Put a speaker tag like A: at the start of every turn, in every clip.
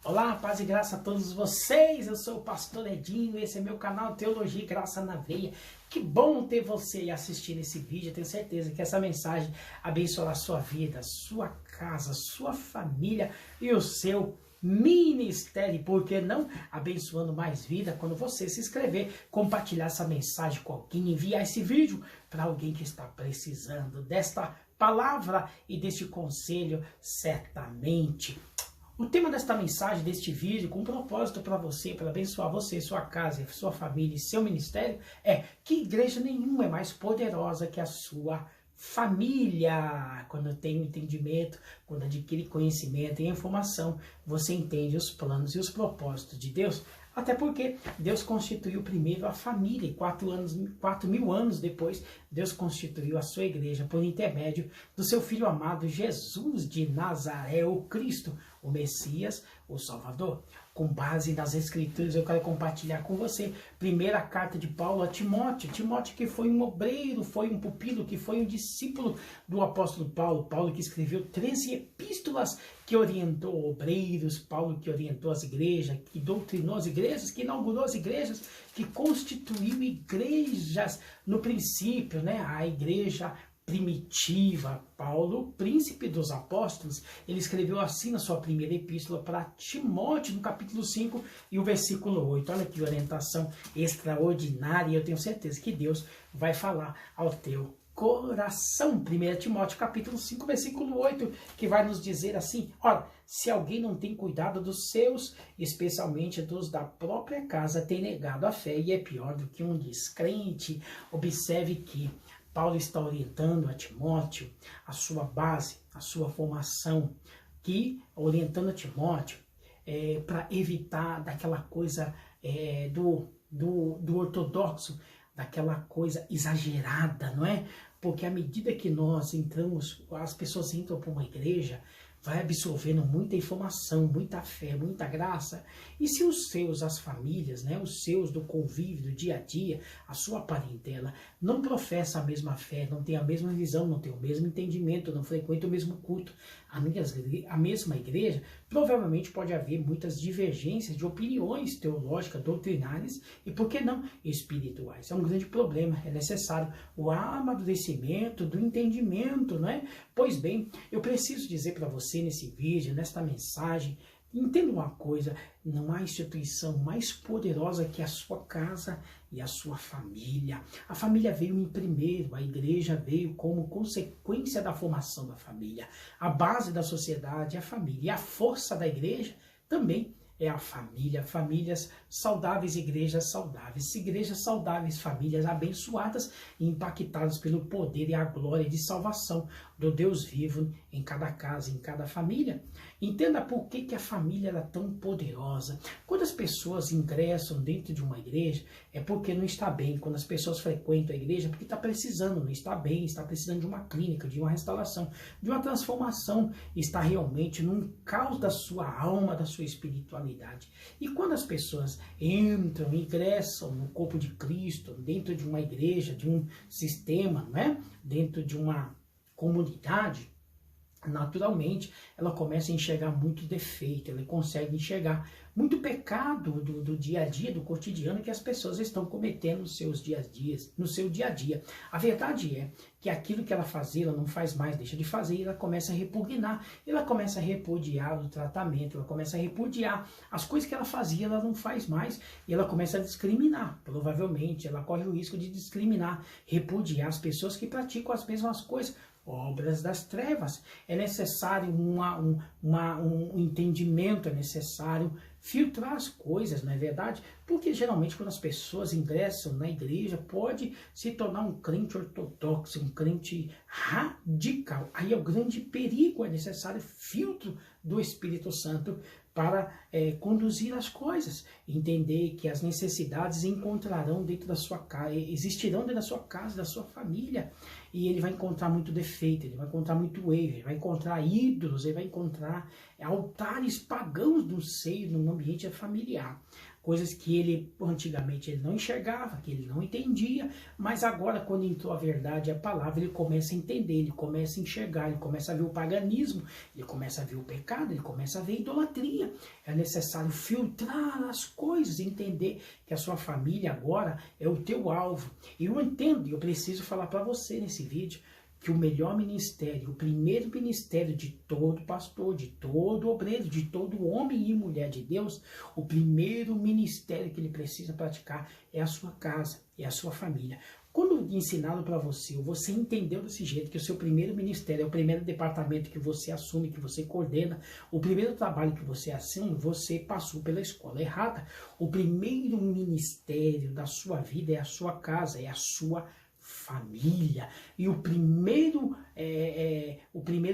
A: Olá, paz e graça a todos vocês, eu sou o pastor Edinho, esse é meu canal Teologia e Graça na Veia. Que bom ter você aí assistindo esse vídeo, eu tenho certeza que essa mensagem abençoará a sua vida, sua casa, sua família e o seu ministério, por que não abençoando mais vida quando você se inscrever, compartilhar essa mensagem com alguém, enviar esse vídeo para alguém que está precisando desta palavra e deste conselho, certamente. O tema desta mensagem, deste vídeo, com um propósito para você, para abençoar você, sua casa, sua família e seu ministério, é que igreja nenhuma é mais poderosa que a sua família. Quando tem entendimento, quando adquire conhecimento e informação, você entende os planos e os propósitos de Deus. Até porque Deus constituiu primeiro a família e 4.000 anos depois, Deus constituiu a sua igreja por intermédio do seu Filho amado Jesus de Nazaré, o Cristo, o Messias, o Salvador. Com base nas Escrituras, eu quero compartilhar com você primeira carta de Paulo a Timóteo. Timóteo que foi um obreiro, foi um pupilo, que foi um discípulo do apóstolo Paulo. Paulo que escreveu 13 epístolas, que orientou obreiros, Paulo que orientou as igrejas, que doutrinou as igrejas, que inaugurou as igrejas, que constituiu igrejas no princípio, né? A igreja primitiva. Paulo, príncipe dos apóstolos, ele escreveu assim na sua primeira epístola para Timóteo, no capítulo 5 e o versículo 8. Olha que orientação extraordinária, e eu tenho certeza que Deus vai falar ao teu coração. 1 Timóteo capítulo 5, versículo 8, que vai nos dizer assim: olha, se alguém não tem cuidado dos seus, especialmente dos da própria casa, tem negado a fé e é pior do que um descrente. Observe que Paulo está orientando a Timóteo a sua base, a sua formação, que orientando a Timóteo para evitar daquela coisa do ortodoxo, daquela coisa exagerada, não é? Porque à medida que nós entramos, as pessoas entram para uma igreja, vai absorvendo muita informação, muita fé, muita graça. E se os seus, as famílias, né, os seus do convívio, do dia a dia, a sua parentela, não professa a mesma fé, não tem a mesma visão, não tem o mesmo entendimento, não frequenta o mesmo culto, a mesma igreja, provavelmente pode haver muitas divergências de opiniões teológicas, doutrinárias e, por que não, espirituais. É um grande problema, é necessário o amadurecimento do entendimento, não é? Pois bem, eu preciso dizer para você nesse vídeo, nesta mensagem, entenda uma coisa: não há instituição mais poderosa que a sua casa e a sua família. A família veio em primeiro, a igreja veio como consequência da formação da família. A base da sociedade é a família, e a força da igreja também é a família. Famílias saudáveis, igrejas saudáveis, famílias abençoadas e impactadas pelo poder e a glória de salvação do Deus vivo em cada casa, em cada família. Entenda por que a família era tão poderosa. Quando as pessoas ingressam dentro de uma igreja, é porque não está bem. Quando as pessoas frequentam a igreja, é porque está precisando, não está bem, está precisando de uma clínica, de uma restauração, de uma transformação, está realmente num caos da sua alma, da sua espiritualidade. E quando as pessoas entram, ingressam no corpo de Cristo, dentro de uma igreja, de um sistema, não é? Dentro de uma comunidade, naturalmente ela começa a enxergar muito defeito, ela consegue enxergar muito pecado do dia a dia, do cotidiano que as pessoas estão cometendo nos seus no seu dia a dia. A verdade é que aquilo que ela fazia, ela não faz mais, deixa de fazer, e ela começa a repugnar, ela começa a repudiar o tratamento, ela começa a repudiar as coisas que ela fazia, ela não faz mais, e ela começa a discriminar. Provavelmente ela corre o risco de discriminar, repudiar as pessoas que praticam as mesmas coisas, obras das trevas. É necessário um entendimento, é necessário filtrar as coisas, não é verdade? Porque geralmente quando as pessoas ingressam na igreja, pode se tornar um crente ortodoxo, um crente radical. Aí é o grande perigo, é necessário filtro do Espírito Santo para conduzir as coisas, entender que as necessidades encontrarão dentro da sua casa, existirão dentro da sua casa, da sua família, e ele vai encontrar muito defeito, ele vai encontrar muito erro, ele vai encontrar ídolos, ele vai encontrar altares pagãos no seio, no ambiente familiar. Coisas que ele, antigamente, ele não enxergava, que ele não entendia, mas agora, quando entrou a verdade, a palavra, ele começa a entender, ele começa a enxergar, ele começa a ver o paganismo, ele começa a ver o pecado, ele começa a ver a idolatria. É necessário filtrar as coisas, entender que a sua família agora é o teu alvo. E eu entendo, e eu preciso falar para você nesse vídeo, que o melhor ministério, o primeiro ministério de todo pastor, de todo obreiro, de todo homem e mulher de Deus, o primeiro ministério que ele precisa praticar é a sua casa, é a sua família. Quando ensinado para você, ou você entendeu desse jeito, que o seu primeiro ministério é o primeiro departamento que você assume, que você coordena, o primeiro trabalho que você assume, você passou pela escola errada. O primeiro ministério da sua vida é a sua casa, é a sua família. E o primeiro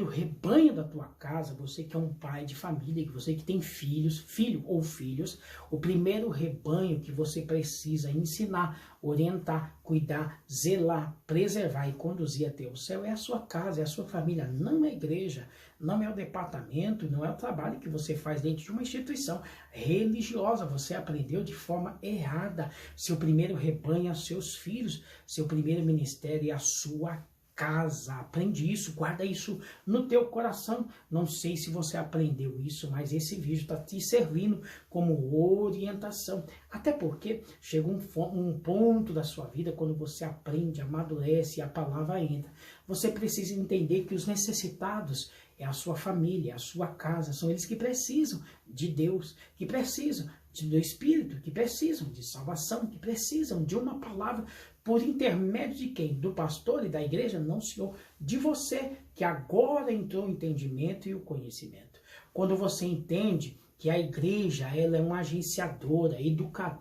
A: rebanho da tua casa, você que é um pai de família, você que tem filhos, filho ou filhos, o primeiro rebanho que você precisa ensinar, orientar, cuidar, zelar, preservar e conduzir até o céu é a sua casa, é a sua família, não é a igreja, não é o departamento, não é o trabalho que você faz dentro de uma instituição religiosa. Você aprendeu de forma errada. Seu primeiro rebanho é os seus filhos, seu primeiro ministério é a sua casa. Aprende isso, guarda isso no teu coração. Não sei se você aprendeu isso, mas esse vídeo está te servindo como orientação. Até porque chega um ponto da sua vida, quando você aprende, amadurece e a palavra entra. Você precisa entender que os necessitados é a sua família, a sua casa, são eles que precisam de Deus, que precisam do Espírito, que precisam de salvação, que precisam de uma palavra por intermédio de quem? Do pastor e da igreja? Não, Senhor, de você, que agora entrou o entendimento e o conhecimento. Quando você entende que a igreja, ela é uma agenciadora,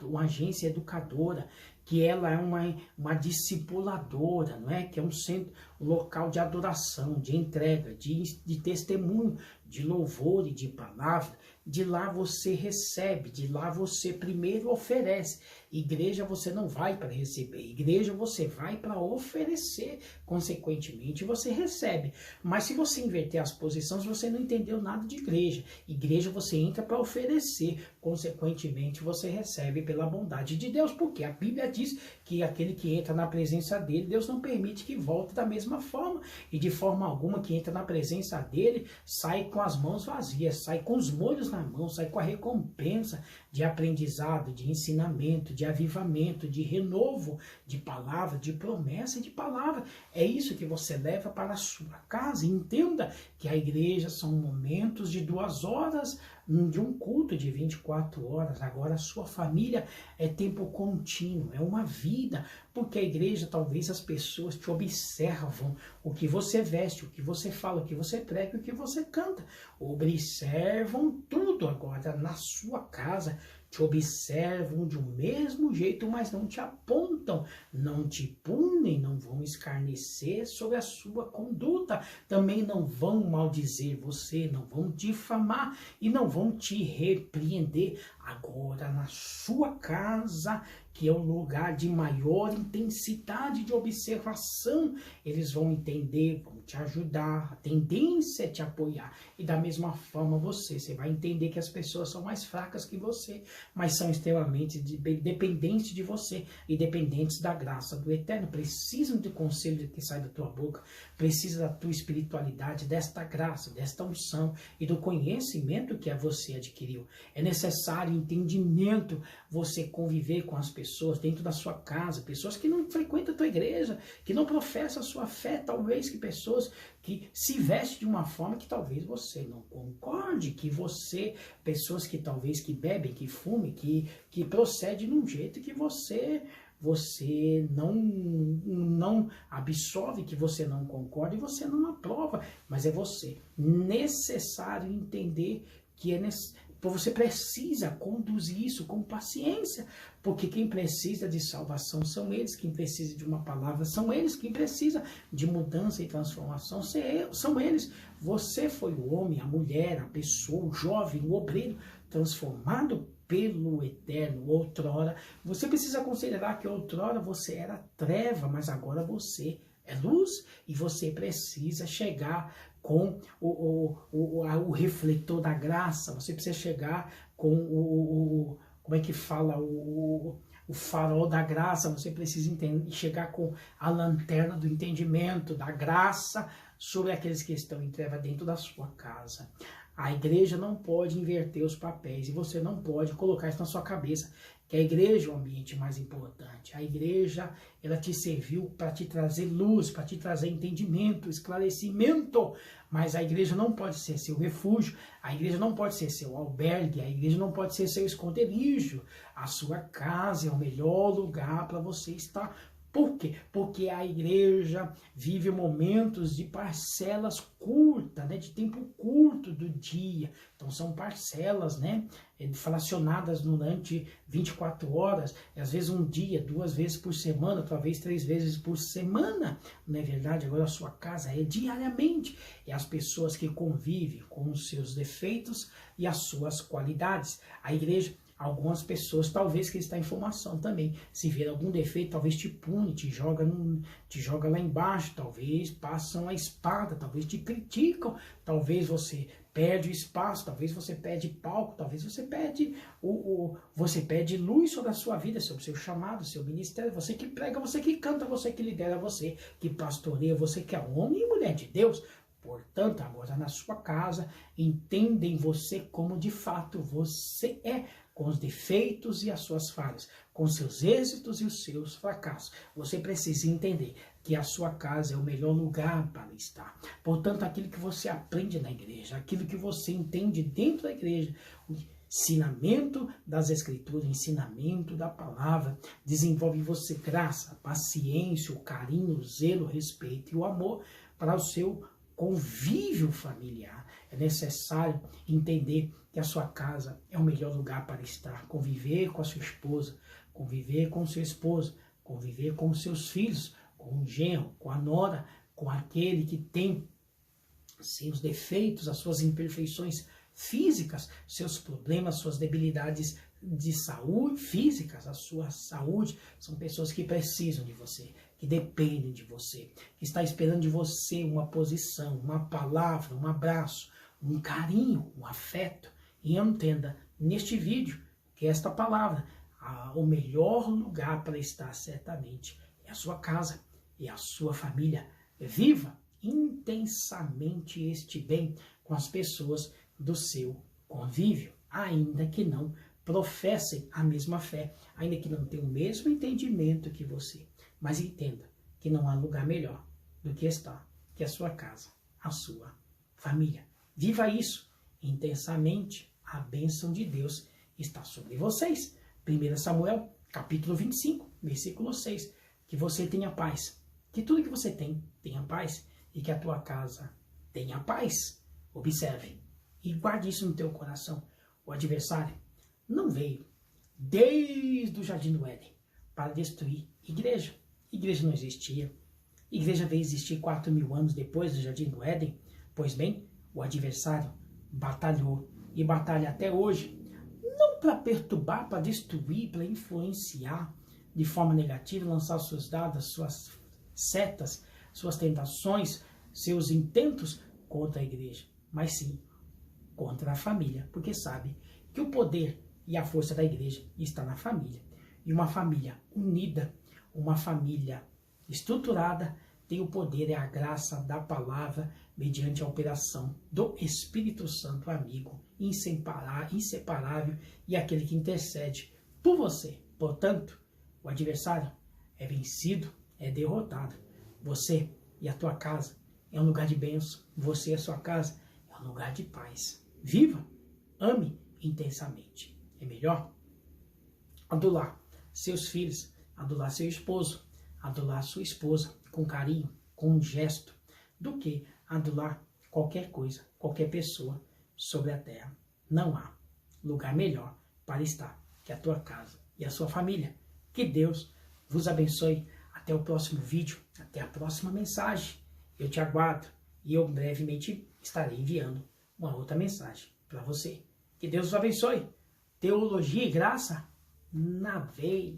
A: uma agência educadora, que ela é uma discipuladora, não é? Que é um centro, um local de adoração, de entrega, de testemunho, de louvor e de palavra. De lá você recebe, de lá você primeiro oferece. Igreja você não vai para receber, igreja você vai para oferecer, consequentemente você recebe. Mas se você inverter as posições, você não entendeu nada de igreja. Igreja você entra para oferecer, consequentemente você recebe pela bondade de Deus, porque a Bíblia diz que aquele que entra na presença dele, Deus não permite que volte da mesma forma, e de forma alguma que entra na presença dele, sai com as mãos vazias, sai com os molhos na mão, sai com a recompensa de aprendizado, de ensinamento, de avivamento, de renovo, de palavra, de promessa e de palavra. É isso que você leva para a sua casa. Entenda que a igreja são momentos de 2 horas, de um culto de 24 horas. Agora a sua família é tempo contínuo, é uma vida, porque a igreja, talvez as pessoas te observam, o que você veste, o que você fala, o que você prega, o que você canta. Observam tudo agora na sua casa. Te observam de um mesmo jeito, mas não te apontam, não te punem, não vão escarnecer sobre a sua conduta, também não vão maldizer você, não vão difamar e não vão te repreender. Agora, na sua casa, que é o lugar de maior intensidade de observação, eles vão entender, vão te ajudar, a tendência é te apoiar. E da mesma forma você vai entender que as pessoas são mais fracas que você, mas são extremamente dependentes de você e dependentes da graça do Eterno. Precisam do conselho que sai da tua boca, precisa da tua espiritualidade, desta graça, desta unção e do conhecimento que você adquiriu. É necessário entendimento, você conviver com as pessoas dentro da sua casa, pessoas que não frequentam a tua igreja, que não professam a sua fé, talvez que pessoas que se vestem de uma forma que talvez você não concorde, pessoas que talvez que bebem, que fumem, que procedem de um jeito que você não absorve, que você não concorda e você não aprova, mas é você. Necessário entender que você precisa conduzir isso com paciência, porque quem precisa de salvação são eles, quem precisa de uma palavra são eles, quem precisa de mudança e transformação são eles. Você foi o homem, a mulher, a pessoa, o jovem, o obreiro, transformado pelo Eterno. Outrora, você precisa considerar que outrora você era treva, mas agora você é luz, e você precisa chegar com o refletor da graça, você precisa chegar com como é que fala, o farol da graça, você precisa chegar com a lanterna do entendimento, da graça, sobre aqueles que estão em treva dentro da sua casa. A igreja não pode inverter os papéis e você não pode colocar isso na sua cabeça, que a igreja é o ambiente mais importante. A igreja, ela te serviu para te trazer luz, para te trazer entendimento, esclarecimento, mas a igreja não pode ser seu refúgio, a igreja não pode ser seu albergue, a igreja não pode ser seu esconderijo. A sua casa é o melhor lugar para você estar. Por quê? Porque a igreja vive momentos de parcelas curtas, né, de tempo curto do dia. Então são parcelas, né, fracionadas durante 24 horas, às vezes um dia, 2 vezes por semana, talvez 3 vezes por semana. Não é verdade? Agora a sua casa é diariamente. É as pessoas que convivem com os seus defeitos e as suas qualidades. A igreja, algumas pessoas, talvez que está em formação também, se ver algum defeito, talvez te pune, te joga lá embaixo, talvez passam a espada, talvez te criticam, talvez você perde o espaço, talvez você perde palco, talvez você perde você perde luz sobre a sua vida, sobre o seu chamado, seu ministério, você que prega, você que canta, você que lidera, você que pastoreia, você que é homem e mulher de Deus. Portanto, agora na sua casa, entendem você como de fato você é, com os defeitos e as suas falhas, com os seus êxitos e os seus fracassos. Você precisa entender que a sua casa é o melhor lugar para estar. Portanto, aquilo que você aprende na igreja, aquilo que você entende dentro da igreja, o ensinamento das escrituras, o ensinamento da palavra, desenvolve em você graça, paciência, o carinho, o zelo, o respeito e o amor para o seu convívio familiar. É necessário entender que a sua casa é o melhor lugar para estar, conviver com a sua esposa, conviver com o seu esposo, conviver com os seus filhos, com o genro, com a nora, com aquele que tem seus defeitos, as suas imperfeições físicas, seus problemas, suas debilidades de saúde físicas, a sua saúde. São pessoas que precisam de você, que dependem de você, que está esperando de você uma posição, uma palavra, um abraço, um carinho, um afeto. E entenda neste vídeo que esta palavra, o melhor lugar para estar certamente é a sua casa e a sua família. Viva intensamente este bem com as pessoas do seu convívio, ainda que não professem a mesma fé, ainda que não tenham o mesmo entendimento que você. Mas entenda que não há lugar melhor do que estar, que a sua casa, a sua família. Viva isso intensamente, a bênção de Deus está sobre vocês. 1 Samuel, capítulo 25, versículo 6. Que você tenha paz, que tudo que você tem, tenha paz, e que a tua casa tenha paz. Observe e guarde isso no teu coração. O adversário não veio desde o Jardim do Éden para destruir igreja. Igreja não existia. Igreja veio existir 4.000 anos depois do Jardim do Éden. Pois bem, o adversário batalhou e batalha até hoje, não para perturbar, para destruir, para influenciar de forma negativa, lançar seus dados, suas setas, suas tentações, seus intentos contra a igreja, mas sim contra a família, porque sabe que o poder e a força da igreja está na família. E uma família unida, uma família estruturada, tem o poder e a graça da palavra mediante a operação do Espírito Santo, amigo, inseparável e aquele que intercede por você. Portanto, o adversário é vencido, é derrotado. Você e a tua casa é um lugar de bênção. Você e a sua casa é um lugar de paz. Viva, ame intensamente. É melhor adular seus filhos, adular seu esposo, adular sua esposa com carinho, com um gesto, do que adular qualquer coisa, qualquer pessoa sobre a terra. Não há lugar melhor para estar que a tua casa e a sua família. Que Deus vos abençoe. Até o próximo vídeo, até a próxima mensagem. Eu te aguardo e eu brevemente estarei enviando uma outra mensagem para você. Que Deus vos abençoe. Teologia e graça na veia.